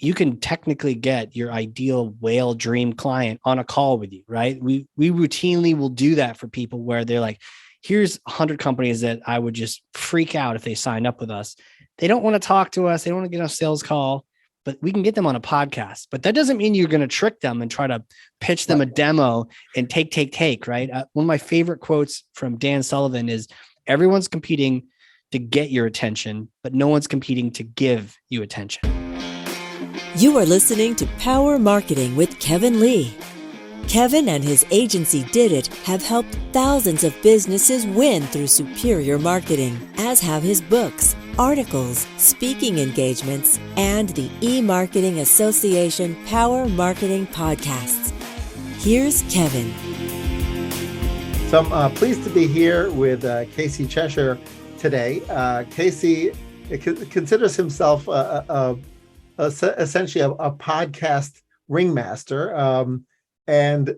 you can technically get your ideal whale dream client on a call with you, right? We routinely will do that for people where they're like, here's 100 companies that I would just freak out if they signed up with us. They don't want to talk to us. They don't want to get on a sales call, but we can get them on a podcast. But that doesn't mean you're going to trick them and try to pitch them a demo and take, right? One of my favorite quotes from Dan Sullivan is, everyone's competing to get your attention, but no one's competing to give you attention. You are listening to Power Marketing with Kevin Lee. Kevin and his agency Did It have helped thousands of businesses win through superior marketing, as have his books, articles, speaking engagements, and the E-Marketing Association Power Marketing podcasts. Here's Kevin. So I'm pleased to be here with Casey Cheshire today. Casey considers himself essentially a podcast ringmaster, and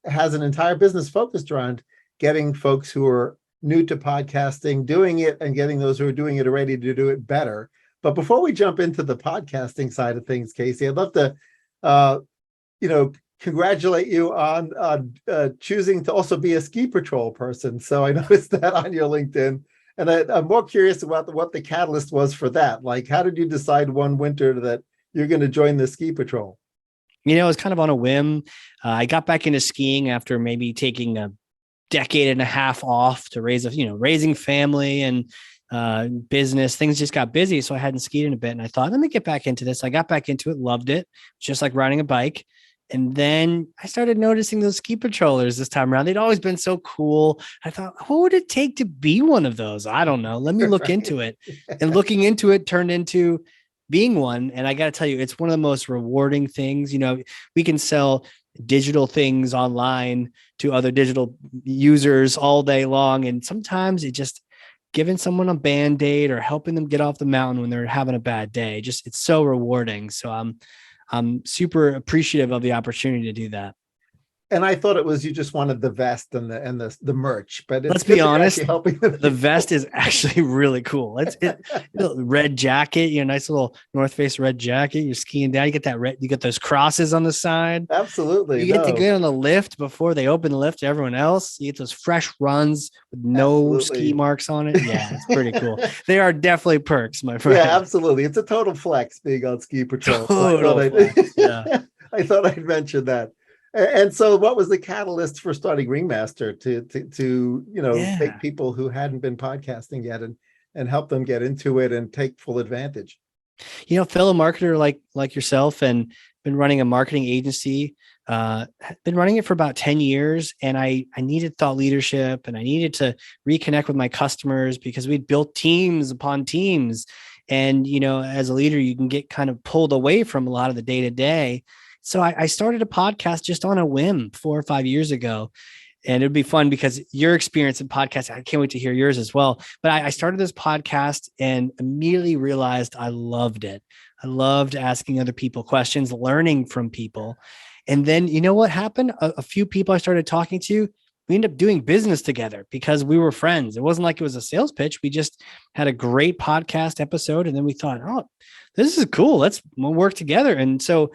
has an entire business focused around getting folks who are new to podcasting doing it, and getting those who are doing it already to do it better. But before we jump into the podcasting side of things, Casey, I'd love to congratulate you on choosing to also be a ski patrol person. So I noticed that on your LinkedIn, and I'm more curious about what the catalyst was for that. Like, how did you decide one winter that you're going to join the ski patrol? It was kind of on a whim. I got back into skiing after maybe taking a decade and a half off to raising family and business. Things just got busy, so I hadn't skied in a bit. And I thought, let me get back into this. I got back into it, loved it, just like riding a bike. And then I started noticing those ski patrollers this time around. They'd always been so cool. I thought, what would it take to be one of those? I don't know. Let me look into it. And looking into it turned into being one. And I got to tell you, it's one of the most rewarding things. We can sell digital things online to other digital users all day long. And sometimes it just giving someone a Band-Aid or helping them get off the mountain when they're having a bad day. It's so rewarding. So I'm super appreciative of the opportunity to do that. And I thought it was you just wanted the vest and the merch, but let's be honest, the vest is actually really cool. Red jacket, nice little North Face red jacket. You're skiing down, you get that red, you get those crosses on the side. Absolutely, you get to get on the lift before they open the lift to everyone else. You get those fresh runs with no ski marks on it. Yeah, it's pretty cool. They are definitely perks, my friend. Yeah, absolutely. It's a total flex being on ski patrol. I thought I'd mention that. And so what was the catalyst for starting Ringmaster to take people who hadn't been podcasting yet and help them get into it and take full advantage? Fellow marketer like yourself, and been running a marketing agency, been running it for about 10 years. And I needed thought leadership, and I needed to reconnect with my customers because we'd built teams upon teams. And, as a leader, you can get kind of pulled away from a lot of the day to day. So I started a podcast just on a whim 4 or 5 years ago. And it'd be fun because your experience in podcasting, I can't wait to hear yours as well. But I started this podcast and immediately realized I loved it. I loved asking other people questions, learning from people. And then you know what happened? A few people I started talking to, we ended up doing business together because we were friends. It wasn't like it was a sales pitch. We just had a great podcast episode. And then we thought, oh, this is cool. We'll work together. And so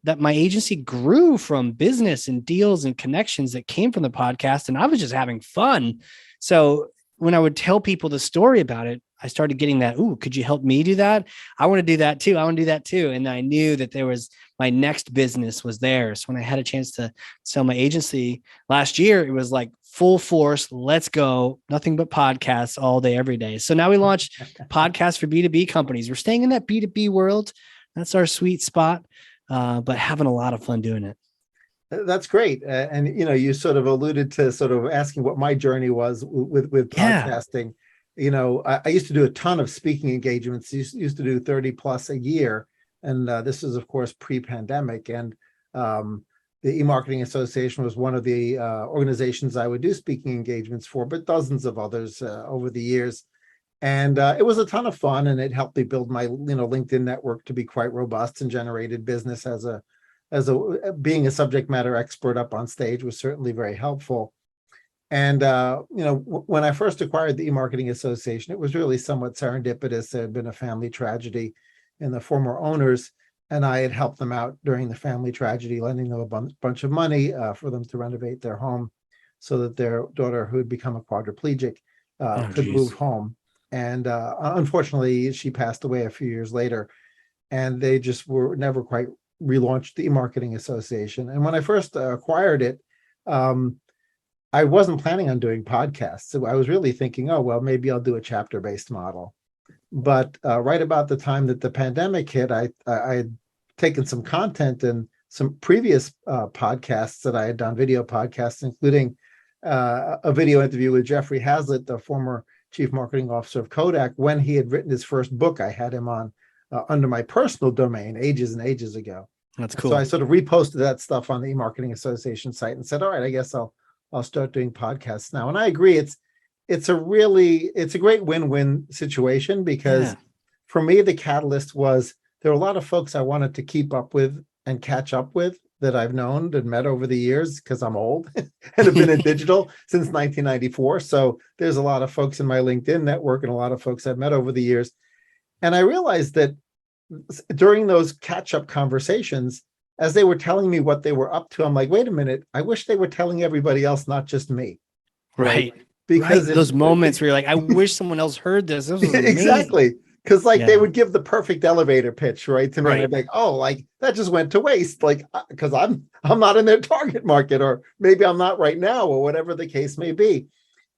that my agency grew from business and deals and connections that came from the podcast. And I was just having fun. So when I would tell people the story about it, I started getting that, ooh, could you help me do that? I want to do that too. I want to do that too. And I knew that my next business was there. So when I had a chance to sell my agency last year, it was like full force. Let's go. Nothing but podcasts all day, every day. So now we launched podcasts for B2B companies. We're staying in that B2B world. That's our sweet spot, but having a lot of fun doing it. That's great. And, you sort of alluded to sort of asking what my journey was with podcasting. I used to do a ton of speaking engagements, used to do 30 plus a year. And this is, of course, pre-pandemic. And the E-Marketing Association was one of the organizations I would do speaking engagements for, but dozens of others over the years. And it was a ton of fun, and it helped me build my LinkedIn network to be quite robust, and generated business as being a subject matter expert up on stage was certainly very helpful. And, when I first acquired the E-Marketing Association, it was really somewhat serendipitous. There had been a family tragedy in the former owners. and I had helped them out during the family tragedy, lending them a bunch of money for them to renovate their home so that their daughter, who had become a quadriplegic, Oh, could move geez. home. And unfortunately, she passed away a few years later, and they just were never quite relaunched the e-marketing association. And when I first acquired it, I wasn't planning on doing podcasts. So I was really thinking, oh, well, maybe I'll do a chapter-based model. But right about the time that the pandemic hit, I had taken some content and some previous podcasts that I had done, video podcasts, including a video interview with Jeffrey Hazlitt, the former chief marketing officer of Kodak, when he had written his first book. I had him on under my personal domain ages and ages ago. That's So I cool. sort of reposted that stuff on the e-marketing association site and said, all right, I guess I'll start doing podcasts now. And I agree, it's a great win-win situation, because Yeah. for me, the catalyst was there were a lot of folks I wanted to keep up with and catch up with that I've known and met over the years, because I'm old and have been in digital since 1994. So there's a lot of folks in my LinkedIn network and a lot of folks I've met over the years. And I realized that during those catch-up conversations, as they were telling me what they were up to, I'm like, wait a minute, I wish they were telling everybody else, not just me. Right. Because right. Those moments where you're like, I wish someone else heard this. This was amazing. exactly. Because they Yeah. would give the perfect elevator pitch, right? To me, Right. I'd be like, oh, like that just went to waste. Like, because I'm not in their target market, or maybe I'm not right now, or whatever the case may be.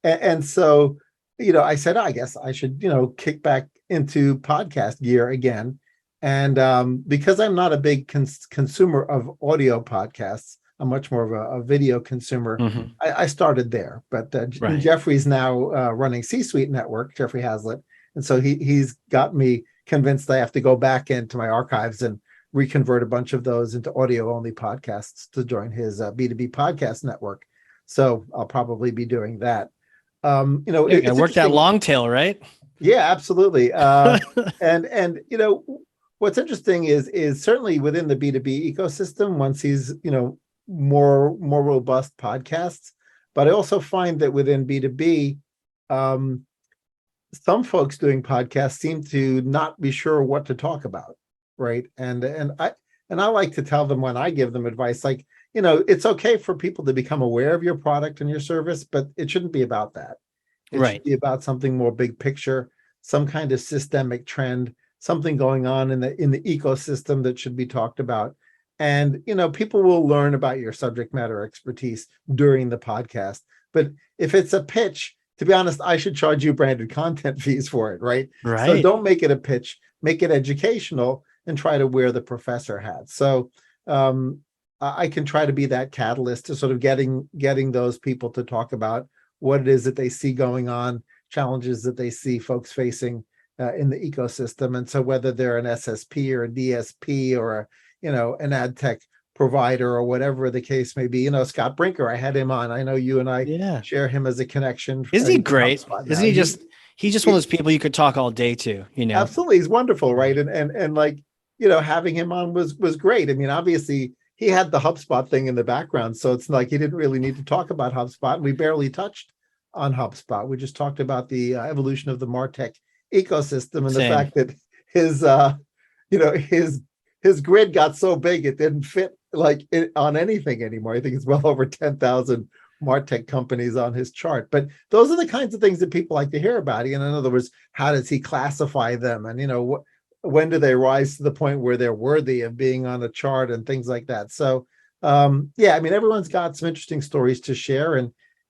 And so, I said, I guess I should, kick back into podcast gear again. And because I'm not a big consumer of audio podcasts, I'm much more of a video consumer. Mhm. I started there, but Right. Jeffrey's now running C-Suite Network, Jeffrey Hazlitt. And so he's got me convinced I have to go back into my archives and reconvert a bunch of those into audio-only podcasts to join his B2B podcast network. So I'll probably be doing that. It worked that long tail, right? Yeah, absolutely. And what's interesting is certainly within the B2B ecosystem, one sees more robust podcasts, but I also find that within B2B, some folks doing podcasts seem to not be sure what to talk about, right? And I like to tell them, when I give them advice, like, it's okay for people to become aware of your product and your service, but it shouldn't be about that. It Right. should be about something more big picture, some kind of systemic trend, something going on in the ecosystem that should be talked about. And people will learn about your subject matter expertise during the podcast. But if it's a pitch, to be honest, I should charge you branded content fees for it, right? So Right. don't make it a pitch, make it educational, and try to wear the professor hat. So I can try to be that catalyst to sort of getting those people to talk about what it is that they see going on, challenges that they see folks facing in the ecosystem. And so whether they're an SSP or a DSP or an ad tech provider or whatever the case may be, Scott Brinker, I had him on. I know you and I Yeah. share him as a connection. Isn't he He's at great? HubSpot now. Isn't he just, he's just one of those people you could talk all day to, Absolutely. He's wonderful, right? And like, having him on was great. I mean, obviously he had the HubSpot thing in the background, so it's like he didn't really need to talk about HubSpot. We barely touched on HubSpot. We just talked about the evolution of the MarTech ecosystem and the Same. fact that his grid got so big it didn't fit on anything anymore. I think it's well over 10,000 MarTech companies on his chart. But those are the kinds of things that people like to hear about. In other words, how does he classify them? And when do they rise to the point where they're worthy of being on a chart and things like that? So everyone's got some interesting stories to share,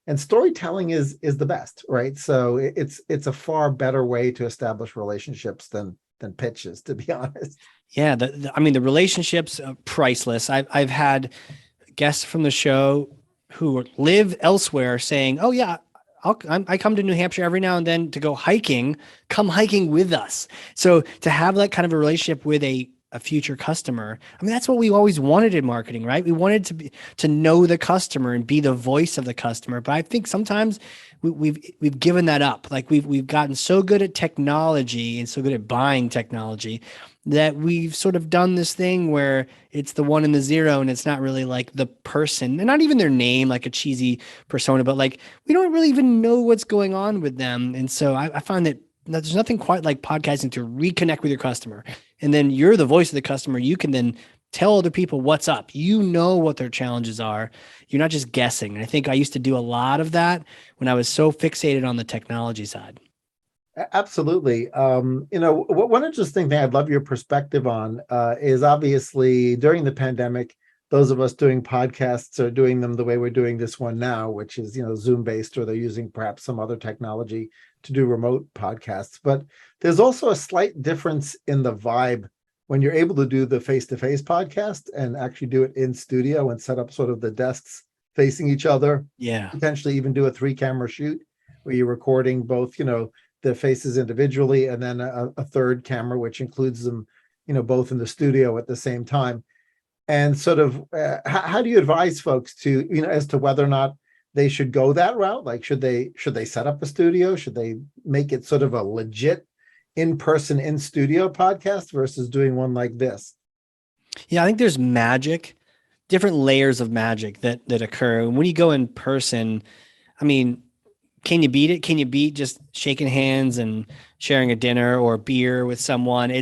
and storytelling is the best, right? So it's a far better way to establish relationships than pitches, to be honest. Yeah. The relationships are priceless. I've had guests from the show who live elsewhere saying, oh yeah, I come to New Hampshire every now and then to go hiking, come hiking with us. So to have that kind of a relationship with a future customer, that's what we always wanted in marketing, right? We wanted to know the customer and be the voice of the customer. But I think sometimes we've given that up. Like we've gotten so good at technology and so good at buying technology that we've sort of done this thing where it's the one and the zero, and it's not really like the person, and not even their name, like a cheesy persona, but like we don't really even know what's going on with them. And so I find that there's nothing quite like podcasting to reconnect with your customer. And then you're the voice of the customer. You can then tell other people what's up. You know what their challenges are. You're not just guessing. And I think I used to do a lot of that when I was so fixated on the technology side. Absolutely. One interesting thing I'd love your perspective on is obviously during the pandemic, those of us doing podcasts are doing them the way we're doing this one now, which is, Zoom based, or they're using perhaps some other technology to do remote podcasts. But there's also a slight difference in the vibe when you're able to do the face-to-face podcast and actually do it in studio and set up sort of the desks facing each other. Yeah. Potentially even do a 3-camera shoot where you're recording both, the faces individually and then a third camera, which includes them, both in the studio at the same time. And sort of how do you advise folks to, as to whether or not they should go that route? Like, should they set up a studio? Should they make it sort of a legit in-person, in-studio podcast versus doing one like this? Yeah, I think there's different layers of magic that occur. And when you go in person, I mean, can you beat it? Can you beat just shaking hands and sharing a dinner or a beer with someone?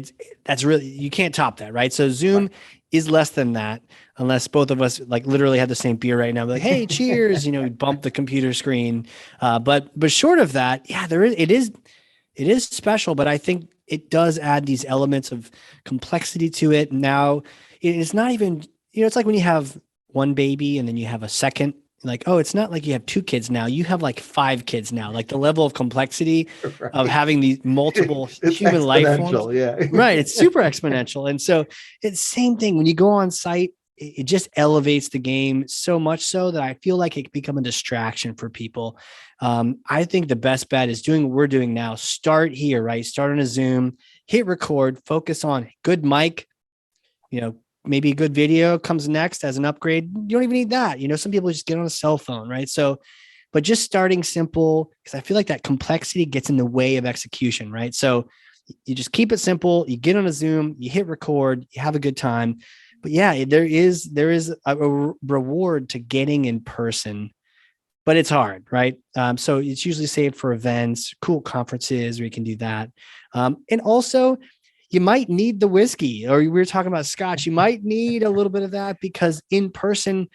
That's really, you can't top that, right? So Zoom is less than that, unless both of us like literally have the same beer right now. We're like, hey, cheers, we bump the computer screen. But short of that, yeah, it is special, but I think it does add these elements of complexity to it. Now it's not even, it's like when you have one baby and then you have a second, like, oh, it's not like you have 2 kids now. You have like 5 kids now. Like the level of complexity of having these multiple human life forms. Yeah. Right. It's super exponential. And so it's the same thing when you go on site, it just elevates the game so much so that I feel like it can become a distraction for people. I think the best bet is doing what we're doing now. Start here, right? Start on a Zoom, hit record, focus on good mic, maybe a good video comes next as an upgrade. You don't even need that. Some people just get on a cell phone, right? So, but just starting simple, because I feel like that complexity gets in the way of execution, right? So you just keep it simple. You get on a Zoom, you hit record, you have a good time. But yeah, there is a reward to getting in person, but it's hard, right? So it's usually saved for events, cool conferences where you can do that. And also, you might need the whiskey, or we were talking about scotch. You might need a little bit of that because in person,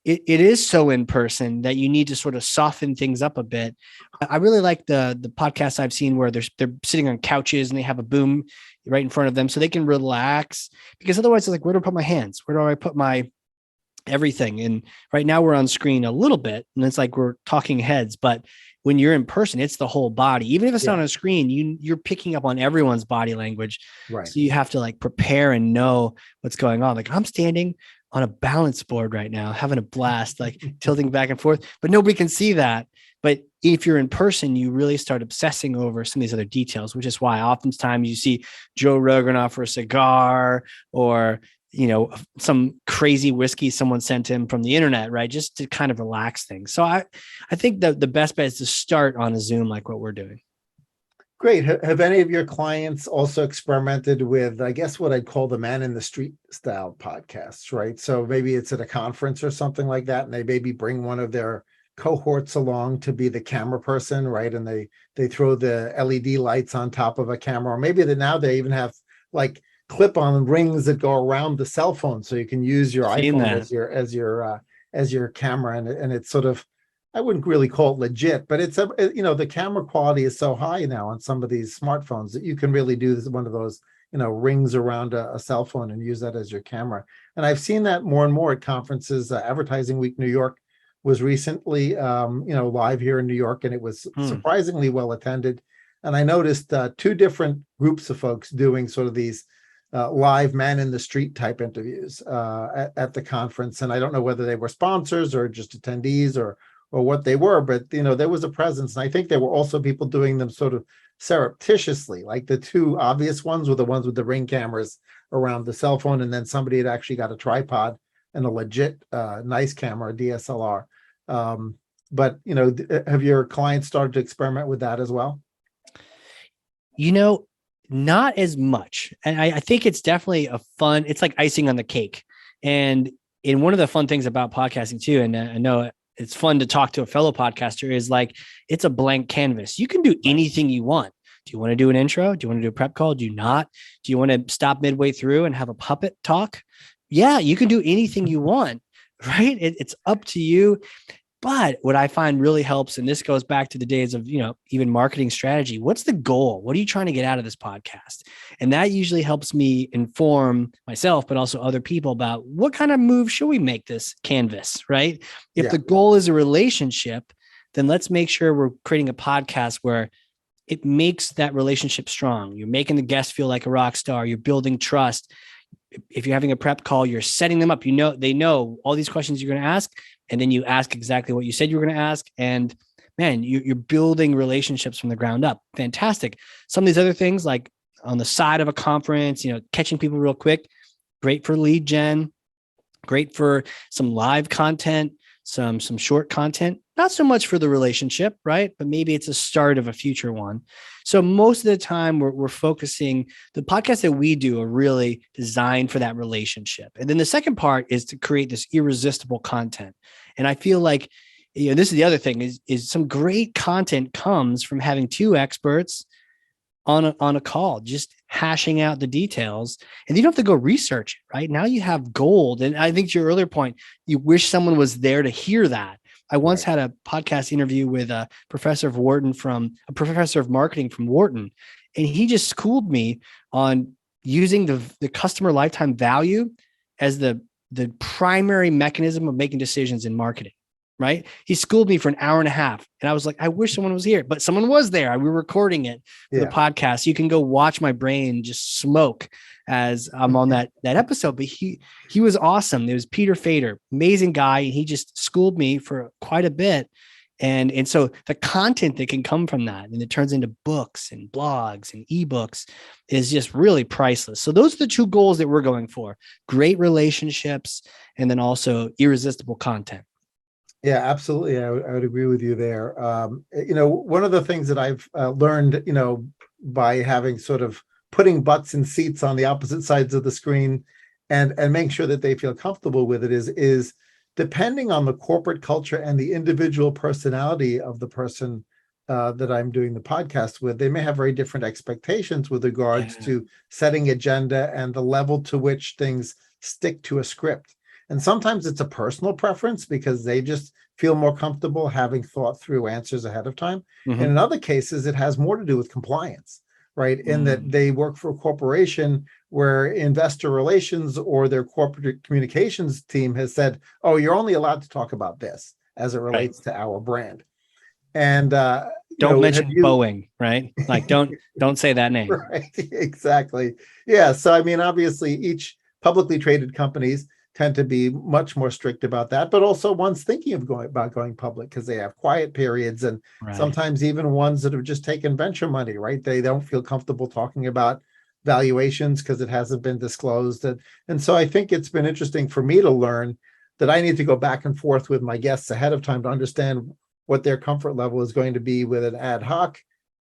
it is so in person that you need to sort of soften things up a bit. I really like the podcasts I've seen where they're sitting on couches and they have a boom right in front of them so they can relax, because otherwise it's like, where do I put my hands? Where do I put my everything? And right now we're on screen a little bit and it's like we're talking heads, but when you're in person, it's the whole body. Even if it's not on a screen, you're picking up on everyone's body language. Right. So you have to like prepare and know what's going on. Like I'm standing on a balance board right now, having a blast, like tilting back and forth, but nobody can see that. But if you're in person, you really start obsessing over some of these other details, which is why oftentimes you see Joe Rogan offer a cigar or some crazy whiskey someone sent him from the internet, right? Just to kind of relax things. So I think that the best bet is to start on a Zoom like what we're doing. Great. Have any of your clients also experimented with, I guess, what I'd call the man in the street style podcasts, right? So maybe it's at a conference or something like that, and they maybe bring one of their cohorts along to be the camera person, right? And they throw the LED lights on top of a camera, or maybe now they even have like clip-on rings that go around the cell phone, so you can use your iPhone as your camera, and it's sort of, I wouldn't really call it legit, but it's the camera quality is so high now on some of these smartphones that you can really do one of those rings around a cell phone and use that as your camera. And I've seen that more and more at conferences. Advertising Week New York was recently live here in New York, and it was surprisingly well attended. And I noticed 2 different groups of folks doing sort of these live man in the street type interviews at the conference. And I don't know whether they were sponsors or just attendees or what they were, but there was a presence. And I think there were also people doing them sort of surreptitiously. Like the 2 obvious ones were the ones with the ring cameras around the cell phone, and then somebody had actually got a tripod and a legit nice camera, DSLR. But have your clients started to experiment with that as well? Not as much. And I think it's definitely it's like icing on the cake. And one of the fun things about podcasting too, and I know it's fun to talk to a fellow podcaster, is like, it's a blank canvas. You can do anything you want. Do you want to do an intro? Do you want to do a prep call? Do you not? Do you want to stop midway through and have a puppet talk? Yeah, you can do anything you want, right? It's up to you. But what I find really helps, and this goes back to the days of, even marketing strategy. What's the goal? What are you trying to get out of this podcast? And that usually helps me inform myself, but also other people about what kind of move should we make this canvas, right? If the goal is a relationship, then let's make sure we're creating a podcast where it makes that relationship strong. You're making the guest feel like a rock star. You're building trust. If you're having a prep call, you're setting them up. They know all these questions you're going to ask, and then you ask exactly what you said you were going to ask. And man, you're building relationships from the ground up. Fantastic. Some of these other things, like on the side of a conference, catching people real quick, great for lead gen, great for some live content, some short content, not so much for the relationship, right? But maybe it's a start of a future one. So most of the time we're focusing, the podcasts that we do are really designed for that relationship. And then the second part is to create this irresistible content. And I feel like, this is the other thing is some great content comes from having two experts on a call, just hashing out the details, and you don't have to go research it, right? Now you have gold. And I think to your earlier point, you wish someone was there to hear that. I once had a podcast interview with a professor of marketing from Wharton, and he just schooled me on using the customer lifetime value as the primary mechanism of making decisions in marketing. Right? He schooled me for an hour and a half. And I was like, I wish someone was here, but someone was there. We were recording it for the podcast. You can go watch my brain just smoke as I'm on that episode. But he was awesome. It was Peter Fader, amazing guy. And he just schooled me for quite a bit. And so the content that can come from that, and it turns into books and blogs and ebooks, is just really priceless. So those are the two goals that we're going for: great relationships, and then also irresistible content. Yeah, absolutely. I would agree with you there. One of the things that I've learned, by having sort of putting butts in seats on the opposite sides of the screen and making sure that they feel comfortable with it is depending on the corporate culture and the individual personality of the person that I'm doing the podcast with, they may have very different expectations with regards to setting agenda and the level to which things stick to a script. And sometimes it's a personal preference because they just feel more comfortable having thought through answers ahead of time. And in other cases, it has more to do with compliance, right? In that they work for a corporation where investor relations or their corporate communications team has said, oh, you're only allowed to talk about this as it relates to our brand. And don't mention Boeing, right? Like don't say that name. Right, exactly. Yeah. So I mean, obviously, each publicly traded companies tend to be much more strict about that, but also ones thinking of going public because they have quiet periods, and sometimes even ones that have just taken venture money, right? They don't feel comfortable talking about valuations because it hasn't been disclosed. And so I think it's been interesting for me to learn that I need to go back and forth with my guests ahead of time to understand what their comfort level is going to be with an ad hoc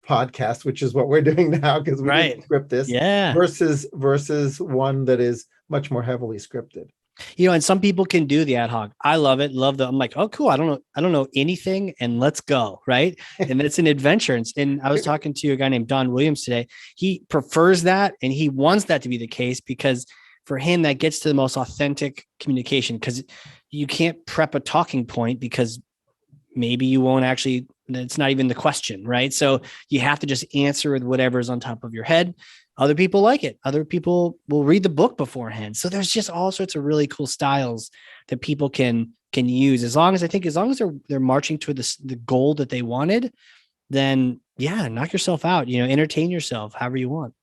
podcast, which is what we're doing now because we didn't script this, versus one that is much more heavily scripted. And some people can do the ad hoc. I love it. I'm like, oh, cool. I don't know anything, and let's go. Right. And it's an adventure. And I was talking to a guy named Don Williams today. He prefers that, and he wants that to be the case because for him, that gets to the most authentic communication, because you can't prep a talking point because maybe you won't actually, it's not even the question. Right. So you have to just answer with whatever's on top of your head. Other people like it. Other people will read the book beforehand. So there's just all sorts of really cool styles that people can use. As long as they're marching toward the goal that they wanted, then knock yourself out, entertain yourself however you want.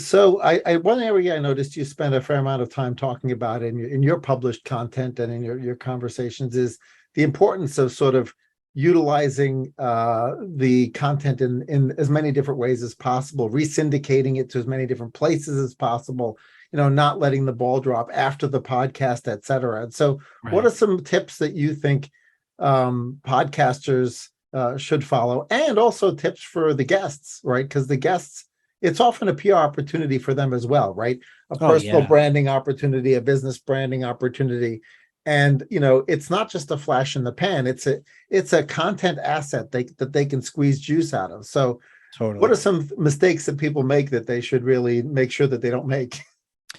So one area I noticed you spend a fair amount of time talking about in your published content and in your conversations is the importance of sort of utilizing the content in as many different ways as possible, resyndicating it to as many different places as possible, not letting the ball drop after the podcast, et cetera. And so what are some tips that you think podcasters should follow, and also tips for the guests, right? Because the guests, it's often a PR opportunity for them as well, right? A personal branding opportunity, a business branding opportunity. And, it's not just a flash in the pan. It's a content asset that they can squeeze juice out of. So Totally. What are some mistakes that people make that they should really make sure that they don't make?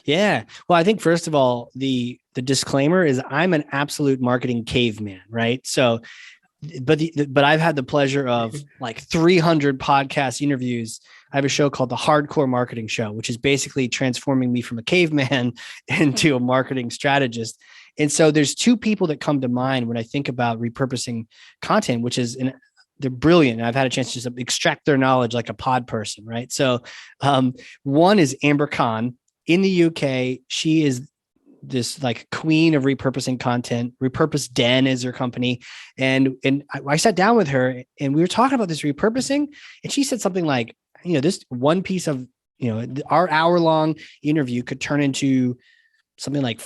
Yeah. Well, I think first of all, the disclaimer is I'm an absolute marketing caveman, right? So, but I've had the pleasure of like 300 podcast interviews. I have a show called the Hardcore Marketing Show, which is basically transforming me from a caveman into a marketing strategist. And so there's two people that come to mind when I think about repurposing content, which is they're brilliant. And I've had a chance to just extract their knowledge like a pod person, right? So one is Amber Khan in the UK. She is this like queen of repurposing content. Repurpose Den is her company. And I sat down with her and we were talking about this repurposing. And she said something like, this one piece of, our hour-long interview could turn into something like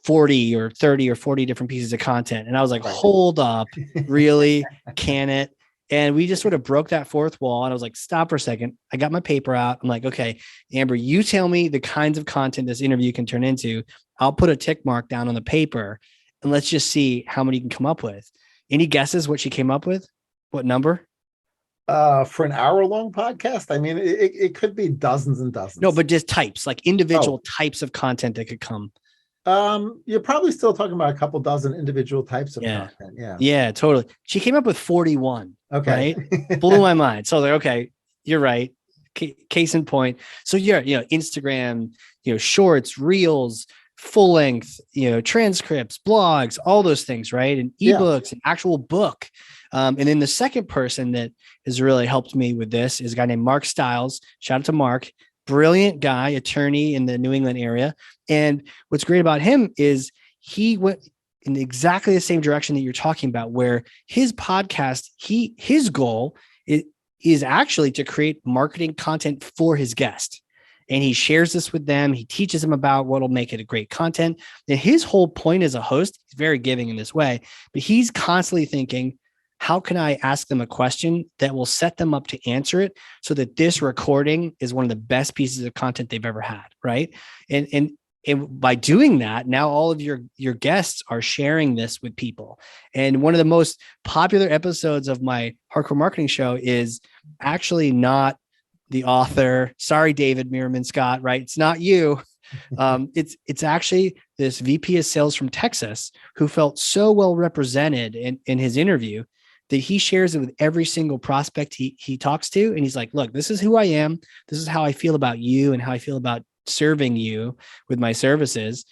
40 or 30 or 40 different pieces of content. And I was like, hold up, really? Can it? And we just sort of broke that fourth wall. And I was like, stop for a second. I got my paper out. I'm like, okay, Amber, you tell me the kinds of content this interview can turn into. I'll put a tick mark down on the paper and let's just see how many you can come up with. Any guesses what she came up with? What number? For an hour-long podcast, I mean, it could be dozens and dozens. No, but just types, like individual types of content that could come. You're probably still talking about a couple dozen individual types of content. Yeah, totally. She came up with 41. Okay. Right? Blew my mind. So like, okay, you're right. Case in point. So Instagram, shorts, reels, full length, transcripts, blogs, all those things, right? And ebooks, an actual book. And then the second person that has really helped me with this is a guy named Mark Stiles. Shout out to Mark. Brilliant guy, attorney in the New England area. And what's great about him is he went in exactly the same direction that you're talking about, where his podcast, his goal is actually to create marketing content for his guest. And he shares this with them. He teaches them about what will make it a great content. And his whole point as a host, he's very giving in this way, but he's constantly thinking, how can I ask them a question that will set them up to answer it so that this recording is one of the best pieces of content they've ever had, right? And by doing that, now all of your guests are sharing this with people. And one of the most popular episodes of my Hardcore Marketing Show is actually not the author. Sorry, David Meerman Scott, right? It's not you. It's actually this VP of sales from Texas who felt so well represented in his interview that he shares it with every single prospect he talks to. And he's like, look, this is who I am. This is how I feel about you and how I feel about serving you with my services.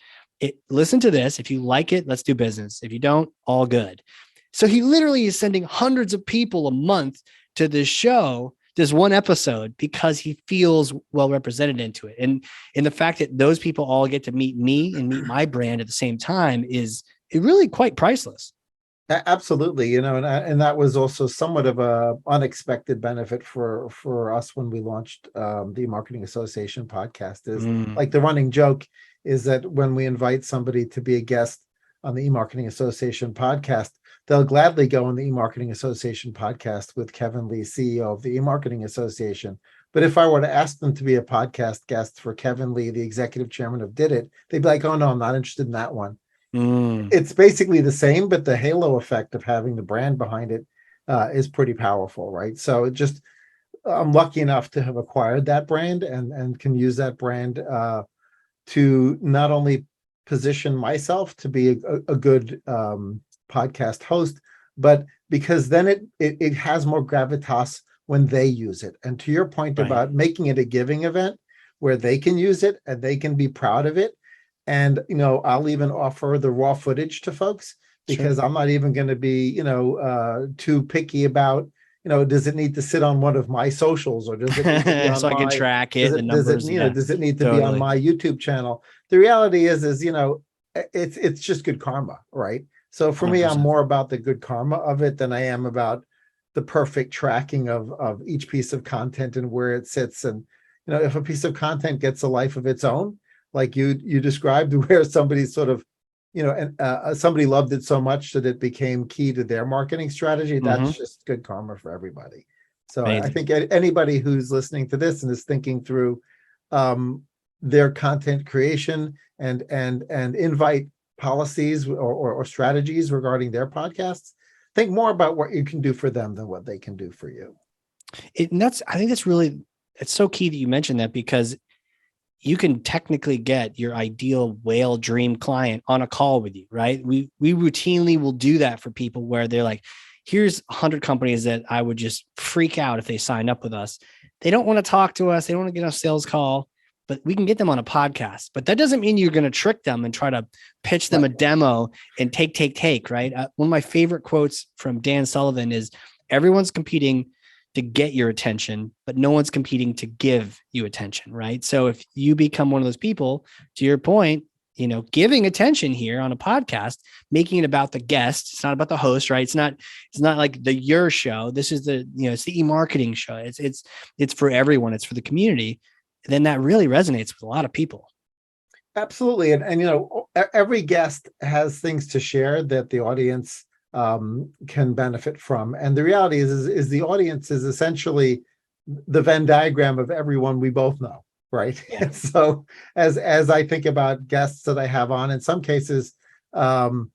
Listen to this. If you like it, let's do business. If you don't, all good. So he literally is sending hundreds of people a month to this show, this one episode, because he feels well represented into it. And the fact that those people all get to meet me and meet my brand at the same time is really quite priceless. Absolutely. And that was also somewhat of a unexpected benefit for us when we launched the Marketing Association podcast. Is like the running joke is that when we invite somebody to be a guest on the E-Marketing Association podcast, they'll gladly go on the E-Marketing Association podcast with Kevin Lee, CEO of the E-Marketing Association. But if I were to ask them to be a podcast guest for Kevin Lee, the executive chairman of Did It, they'd be like, oh no, I'm not interested in that one. It's basically the same, but the halo effect of having the brand behind it is pretty powerful, right? So I'm lucky enough to have acquired that brand and can use that brand to not only position myself to be a good podcast host, but because then it has more gravitas when they use it. And to your point about making it a giving event where they can use it and they can be proud of it. And, I'll even offer the raw footage to folks because I'm not even going to be, too picky about, does it need to sit on one of my socials or does it need to be on so I can track it, the numbers. Does it need to be on my YouTube channel? The reality is, it's just good karma, right? So for 100%. Me, I'm more about the good karma of it than I am about the perfect tracking of each piece of content and where it sits. And, if a piece of content gets a life of its own, like you described, where somebody sort of, somebody loved it so much that it became key to their marketing strategy. That's just good karma for everybody. So amazing. I think anybody who's listening to this and is thinking through their content creation and invite policies or strategies regarding their podcasts, think more about what you can do for them than what they can do for you. I think that's really, it's so key that you mentioned that, because you can technically get your ideal whale dream client on a call with you, right? We routinely will do that for people where they're like, here's 100 companies that I would just freak out if they signed up with us. They don't want to talk to us. They don't want to get on a sales call, but we can get them on a podcast. But that doesn't mean you're going to trick them and try to pitch them a demo and take, right? One of my favorite quotes from Dan Sullivan is, everyone's competing to get your attention, but no one's competing to give you attention, right? So if you become one of those people, to your point, giving attention here on a podcast, making it about the guest, it's not about the host, right? It's not like your show. This is it's the e-marketing show. It's for everyone. It's for the community. Then that really resonates with a lot of people. Absolutely. And every guest has things to share that the audience can benefit from. And the reality is the audience is essentially the Venn diagram of everyone we both know, right? Yeah. So as I think about guests that I have on, in some cases, I'm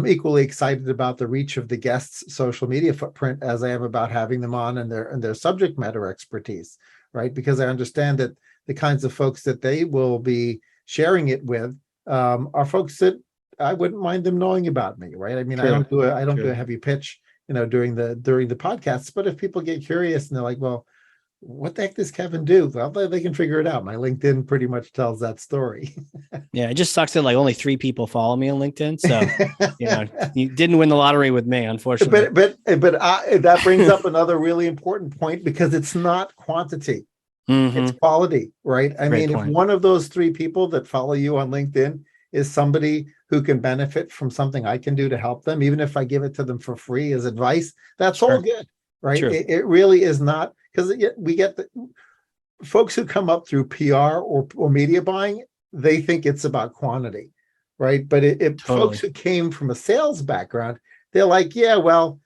equally excited about the reach of the guests' social media footprint as I am about having them on and their subject matter expertise, right? Because I understand that the kinds of folks that they will be sharing it with are folks that I wouldn't mind them knowing about me, right? I mean, True. I don't do a heavy pitch, during the podcasts. But if people get curious and they're like, well, what the heck does Kevin do? Well, they can figure it out. My LinkedIn pretty much tells that story. Yeah, it just sucks that like only 3 people follow me on LinkedIn. So you didn't win the lottery with me, unfortunately. But that brings up another really important point, because it's not quantity, it's quality, right? I mean, if one of those 3 people that follow you on LinkedIn is somebody who can benefit from something I can do to help them, even if I give it to them for free as advice, that's all good, right? It really is not, because we get the folks who come up through PR or media buying, they think it's about quantity, right? But if folks who came from a sales background, they're like, yeah, well,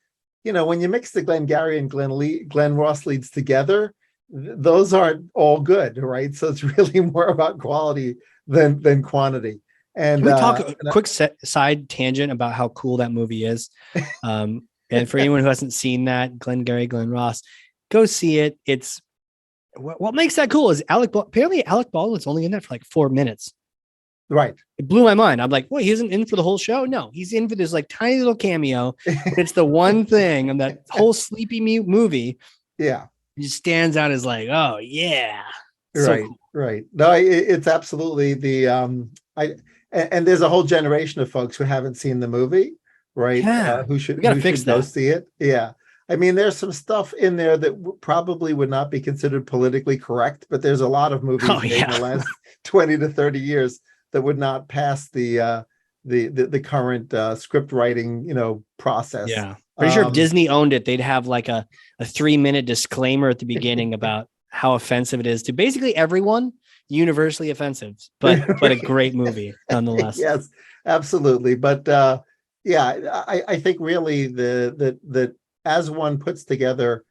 when you mix the Glengarry and Glenn Ross leads together, those aren't all good, right? So it's really more about quality than quantity. And can we talk a quick side tangent about how cool that movie is? And for anyone who hasn't seen that, Glengarry, Glenn Ross, go see it. It's what makes that cool is apparently Alec Baldwin's only in that for like 4 minutes. Right. It blew my mind. I'm like, wait, he isn't in for the whole show? No, he's in for this like tiny little cameo. It's the one thing in that whole sleepy movie. Yeah. He just stands out as like, oh yeah. Right. So cool. Right. No, it's absolutely and there's a whole generation of folks who haven't seen the movie, right? Yeah. Who should fix go that. see it. Yeah. I mean, there's some stuff in there that probably would not be considered politically correct, but there's a lot of movies made in the last 20 to 30 years that would not pass the current script writing, process. Yeah. Pretty sure if Disney owned it, they'd have like a 3-minute disclaimer at the beginning about how offensive it is to basically everyone. Universally offensive, but a great movie nonetheless. Yes, absolutely. But I think really that as one puts together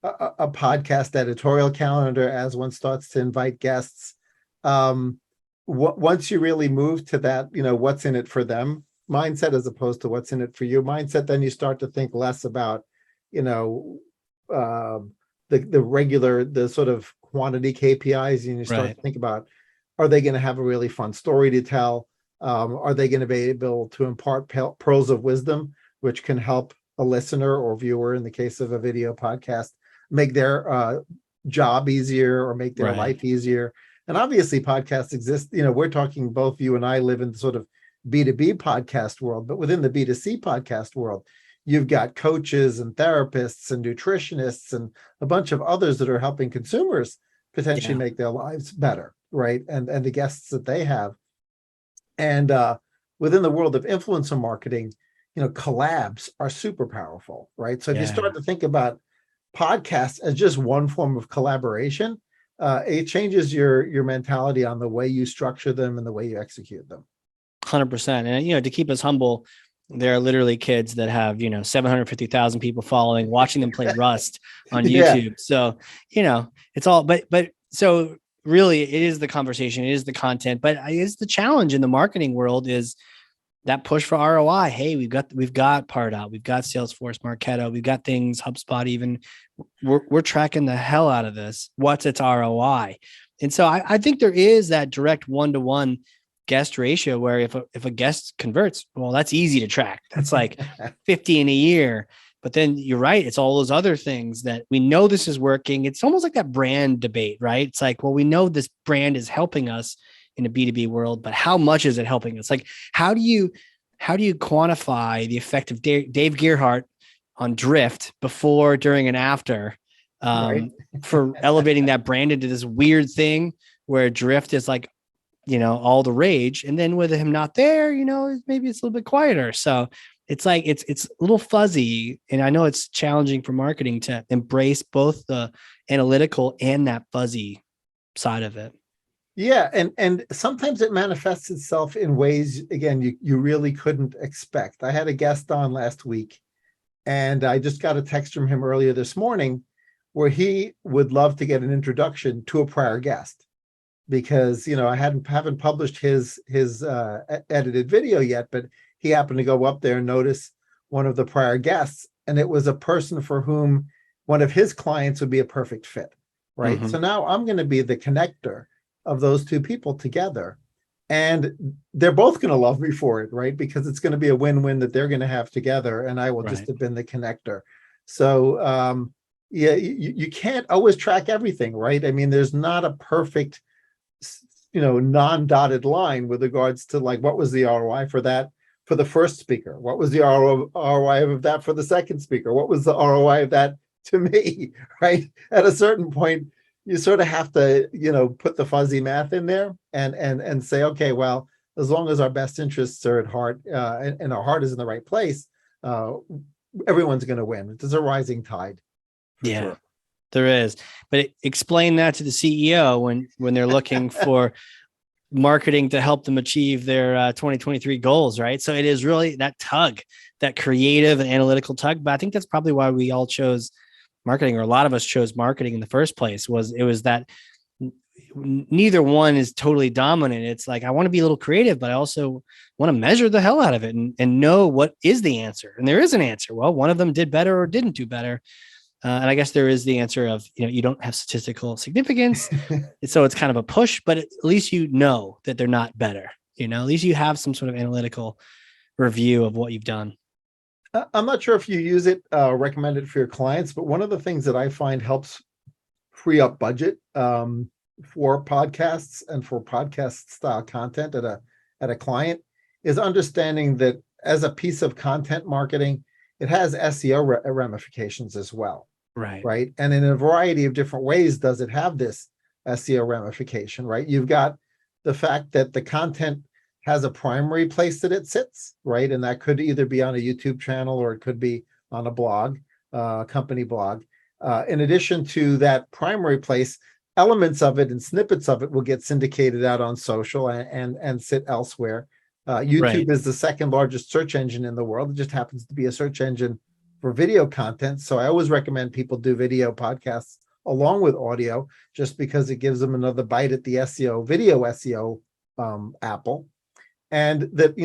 a podcast editorial calendar, as one starts to invite guests, once you really move to that, what's in it for them mindset as opposed to what's in it for you mindset, then you start to think less about, the sort of quantity KPIs, and you start to think about, are they going to have a really fun story to tell? Are they going to be able to impart pearls of wisdom, which can help a listener or viewer, in the case of a video podcast, make their job easier or make their life easier? And obviously podcasts exist. We're talking, both you and I live in the sort of B2B podcast world, but within the B2C podcast world, you've got coaches and therapists and nutritionists and a bunch of others that are helping consumers potentially make their lives better, right? And the guests that they have. And within the world of influencer marketing, collabs are super powerful, right? So if you start to think about podcasts as just one form of collaboration, it changes your mentality on the way you structure them and the way you execute them. 100%. And, to keep us humble, there are literally kids that have, 750,000 people following, watching them play Rust on YouTube. So, it's all, but so really it is the conversation, it is the content, but it's the challenge in the marketing world is that push for ROI. Hey, we've got Pardot, we've got Salesforce, Marketo, we've got things, HubSpot, even we're tracking the hell out of this. What's its ROI? And so I think there is that direct one-to-one guest ratio where if a guest converts, well, that's easy to track. That's like 50 in a year. But then you're right. It's all those other things that we know this is working. It's almost like that brand debate, right? It's like, well, we know this brand is helping us in a B2B world, but how much is it helping us? Like, how do you quantify the effect of Dave Gerhardt on Drift before, during, and after Right. for elevating that brand into this weird thing where Drift is like, all the rage. And then with him not there, maybe it's a little bit quieter. So it's like, it's a little fuzzy. And I know it's challenging for marketing to embrace both the analytical and that fuzzy side of it. Yeah. And sometimes it manifests itself in ways, again, you really couldn't expect. I had a guest on last week, and I just got a text from him earlier this morning where he would love to get an introduction to a prior guest, because I haven't published his edited video yet, but he happened to go up there and notice one of the prior guests, and it was a person for whom one of his clients would be a perfect fit, right? Mm-hmm. So now I'm going to be the connector of those two people together, and they're both going to love me for it, right? Because it's going to be a win-win that they're going to have together, and I will just have been the connector. So yeah, you can't always track everything, right? I mean, there's not a perfect non-dotted line with regards to like, what was the ROI for that for the first speaker? What was the ROI of that for the second speaker? What was the ROI of that to me, right? At a certain point, you sort of have to, put the fuzzy math in there and say, okay, well, as long as our best interests are at heart and our heart is in the right place, everyone's going to win. There's a rising tide. Yeah. Sure. There is, but explain that to the CEO when they're looking for marketing to help them achieve their 2023 goals, right? So it is really that tug, that creative and analytical tug. But I think that's probably why we all chose marketing, or a lot of us chose marketing in the first place. It was that neither one is totally dominant. It's like, I want to be a little creative, but I also want to measure the hell out of it and know what is the answer. And there is an answer. Well, one of them did better or didn't do better. And I guess there is the answer of, you don't have statistical significance. So it's kind of a push, but at least that they're not better. At least you have some sort of analytical review of what you've done. I'm not sure if you use it, recommend it for your clients, but one of the things that I find helps free up budget for podcasts and for podcast style content at a client is understanding that as a piece of content marketing, it has SEO ramifications as well. Right. And in a variety of different ways does it have this SEO ramification, right? You've got the fact that the content has a primary place that it sits, right? And that could either be on a YouTube channel or it could be on a blog, company blog. In addition to that primary place, elements of it and snippets of it will get syndicated out on social and sit elsewhere. YouTube is the second largest search engine in the world. It just happens to be a search engine for video content. So I always recommend people do video podcasts along with audio, just because it gives them another bite at the video SEO apple. And that,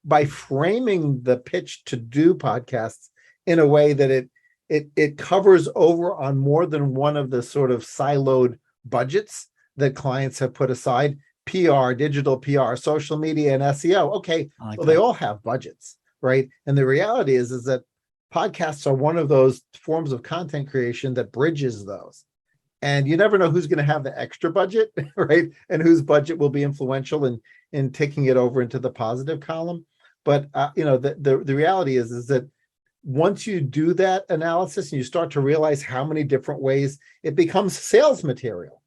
by framing the pitch to do podcasts in a way that it covers over on more than one of the sort of siloed budgets that clients have put aside, PR, digital PR, social media, and SEO. Okay, well, they all have budgets, right? And the reality is that podcasts are one of those forms of content creation that bridges those. And you never know who's going to have the extra budget, right? And whose budget will be influential in taking it over into the positive column. But the reality is that once you do that analysis and you start to realize how many different ways it becomes sales material,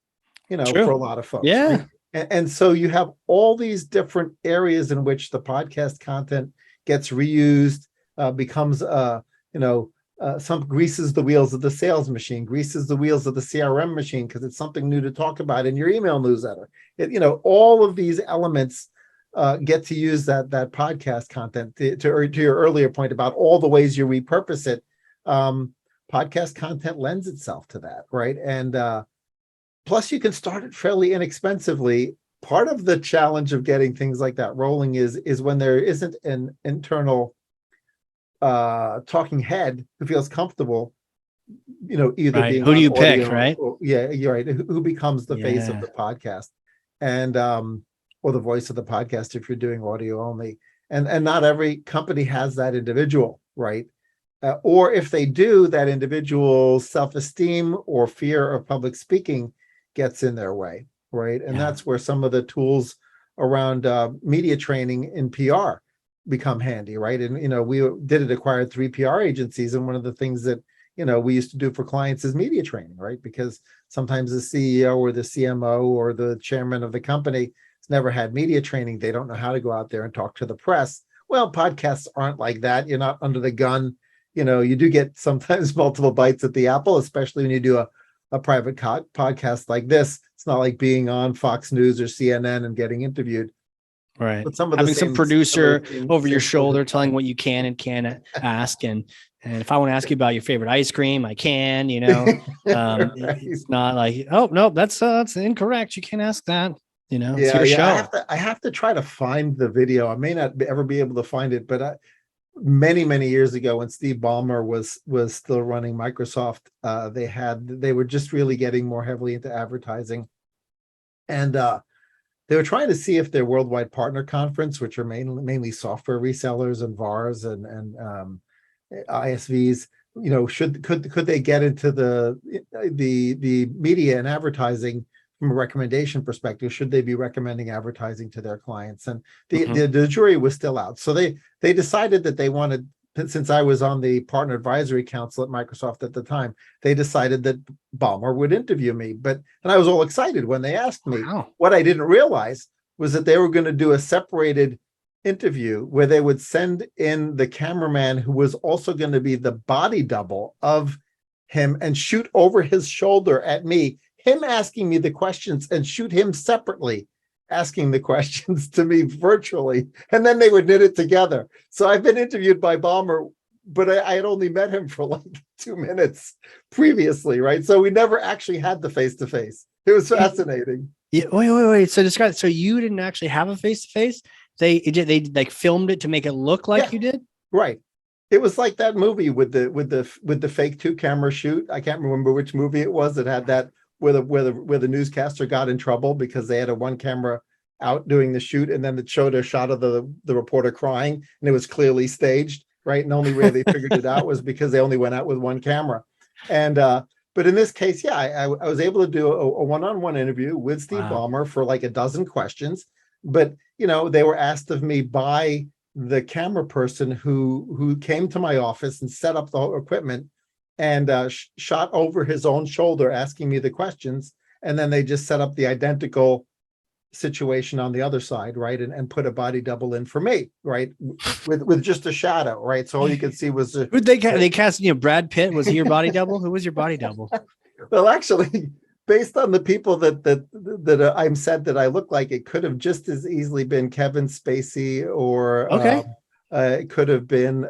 True. for a lot of folks. Yeah. Right? And so you have all these different areas in which the podcast content gets reused, becomes, some greases the wheels of the sales machine, greases the wheels of the CRM machine, because it's something new to talk about in your email newsletter. All of these elements get to use that podcast content. To your earlier point about all the ways you repurpose it, podcast content lends itself to that, right? And plus, you can start it fairly inexpensively part of the challenge of getting things like that rolling is when there isn't an internal talking head who feels comfortable, either Right. being Who do on you pick, audio right? yeah, you're right. Who becomes the face of Yeah. the podcast, and or the voice of the podcast if you're doing audio only. And not every company has that individual, right? Or if they do, that individual's self-esteem or fear of public speaking gets in their way, right? And Yeah. that's where some of the tools around media training in PR become handy, right? And we acquired 3 PR agencies, and one of the things that we used to do for clients is media training, right? Because sometimes the CEO or the CMO or the chairman of the company has never had media training. They don't know how to go out there and talk to the press. Well, podcasts aren't like that. You're not under the gun. You do get sometimes multiple bites at the apple, especially when you do a private podcast like this. It's not like being on Fox News or CNN and getting interviewed. Right. But some of Having some the producer same over your shoulder apply. telling what you can and can't ask. And if I want to ask you about your favorite ice cream, I can, Right. it's not like, oh, no, that's incorrect. You can't ask that. It's your show. I have to try to find the video. I may not ever be able to find it, but many years ago when Steve Ballmer was still running Microsoft, they were just really getting more heavily into advertising, and they were trying to see if their worldwide partner conference, which are mainly software resellers and VARs and ISVs, could they get into the media and advertising from a recommendation perspective? Should they be recommending advertising to their clients? And the jury was still out. So they decided that they wanted, since I was on the partner advisory council at Microsoft at the time, they decided that Ballmer would interview me. And I was all excited when they asked me. Wow. What I didn't realize was that they were going to do a separated interview where they would send in the cameraman who was also going to be the body double of him and shoot over his shoulder at me, him asking me the questions, and shoot him separately asking the questions to me virtually, and then they would knit it together. So I've been interviewed by Ballmer, but I had only met him for like 2 minutes previously, right? So we never actually had the face-to-face. It was fascinating. Yeah. Wait. So describe. So you didn't actually have a face-to-face? They like filmed it to make it look like you did? Right. It was like that movie with the fake 2-camera shoot. I can't remember which movie it was that had that where the newscaster got in trouble because they had a 1 camera out doing the shoot, and then it showed a shot of the reporter crying, and it was clearly staged, right? And the only way they figured it out was because they only went out with 1 camera. And but in this case, I was able to do a one-on-one interview with Steve Ballmer for like a dozen questions. But they were asked of me by the camera person who came to my office and set up the whole equipment and shot over his own shoulder asking me the questions, and then they just set up the identical situation on the other side, right, and put a body double in for me, right, with just a shadow, right, so all you could see was who'd they cast? Brad Pitt, was he your body double? Who was your body double? Well, actually, based on the people that I'm said that I look like, it could have just as easily been Kevin Spacey, or it could have been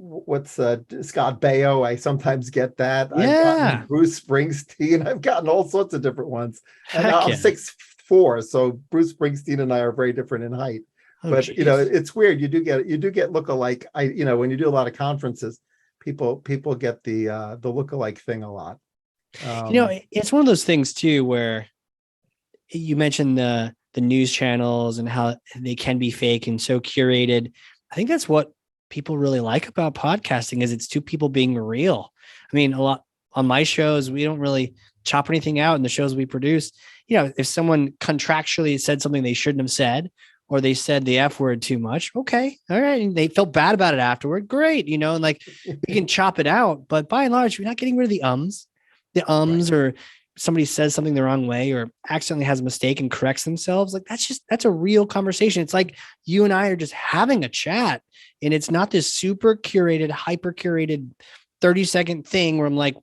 Scott Baio. I sometimes get that. Yeah. I've gotten Bruce Springsteen. I've gotten all sorts of different ones. And I'm 6'4", so Bruce Springsteen and I are very different in height. But geez. it's weird. You do get look-alike. When you do a lot of conferences, people get the look-alike thing a lot. It's one of those things too where you mentioned the news channels and how they can be fake and so curated. I think that's what people really like about podcasting, is it's 2 people being real. I mean, a lot on my shows, we don't really chop anything out in the shows we produce. If someone contractually said something they shouldn't have said, or they said the F word too much, okay, all right, and they felt bad about it afterward, great, and like you can chop it out. But by and large, you're not getting rid of the ums, right. Or somebody says something the wrong way or accidentally has a mistake and corrects themselves. Like that's a real conversation. It's like you and I are just having a chat, and it's not this super curated, hyper curated 30-second thing where I'm like,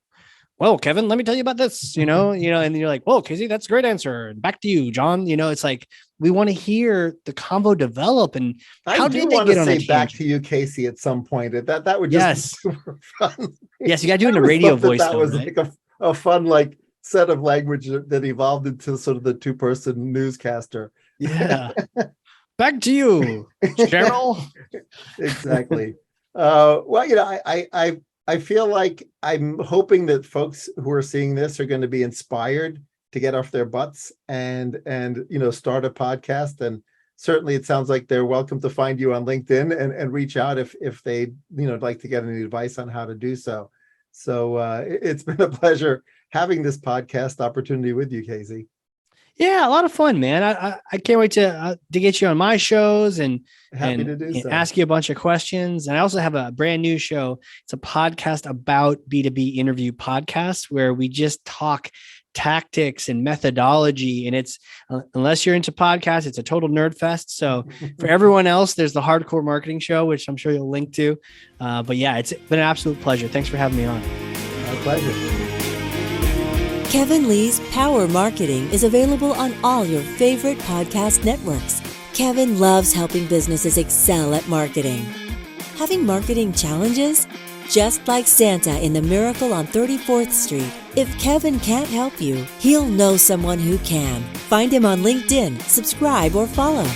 well, Kevin, let me tell you about this, and you're like, well, Casey, that's a great answer. Back to you, John. It's like, we want to hear the convo develop. And how did they get on a back to you, Casey, at some point? That would just be super fun. Yes, you got to do it in a radio voice. That was right? Like a fun, like set of language that evolved into sort of the two-person newscaster. Yeah. Back to you, Cheryl. Exactly. Well, I feel like I'm hoping that folks who are seeing this are going to be inspired to get off their butts and start a podcast. And certainly it sounds like they're welcome to find you on LinkedIn and reach out if they like to get any advice on how to do so. So it's been a pleasure having this podcast opportunity with you, Casey. Yeah, a lot of fun, man. I can't wait to get you on my shows and ask you a bunch of questions. And I also have a brand new show. It's a podcast about B2B interview podcasts where we just talk tactics and methodology. And it's unless you're into podcasts, it's a total nerd fest. So for everyone else, there's the hardcore marketing show, which I'm sure you'll link to. But yeah, it's been an absolute pleasure. Thanks for having me on. My pleasure. Kevin Lee's Power Marketing is available on all your favorite podcast networks. Kevin loves helping businesses excel at marketing. Having marketing challenges? Just like Santa in The Miracle on 34th Street, if Kevin can't help you, he'll know someone who can. Find him on LinkedIn, subscribe, or follow.